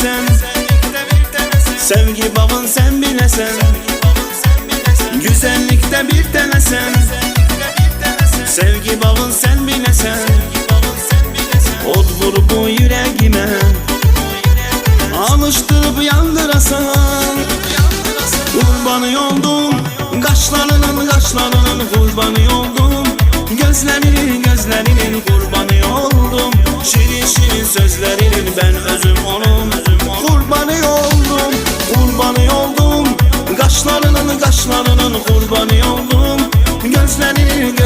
denesen, sevgi bağın sen bilesen. Güzellikte bir denesen, sevgi bağın sen bilesen. Od vur bu yüreğime, alıştırıp yandırasan. Kurbanı oldum, kaşlarının kurbanı oldum. Gözlerinin kurbanı oldum. Şirin şirin sözlerinin ben özüm onun kurbanı oldum. Kurbanı oldum, kaşlarının kurbanı oldum. Gözlerinin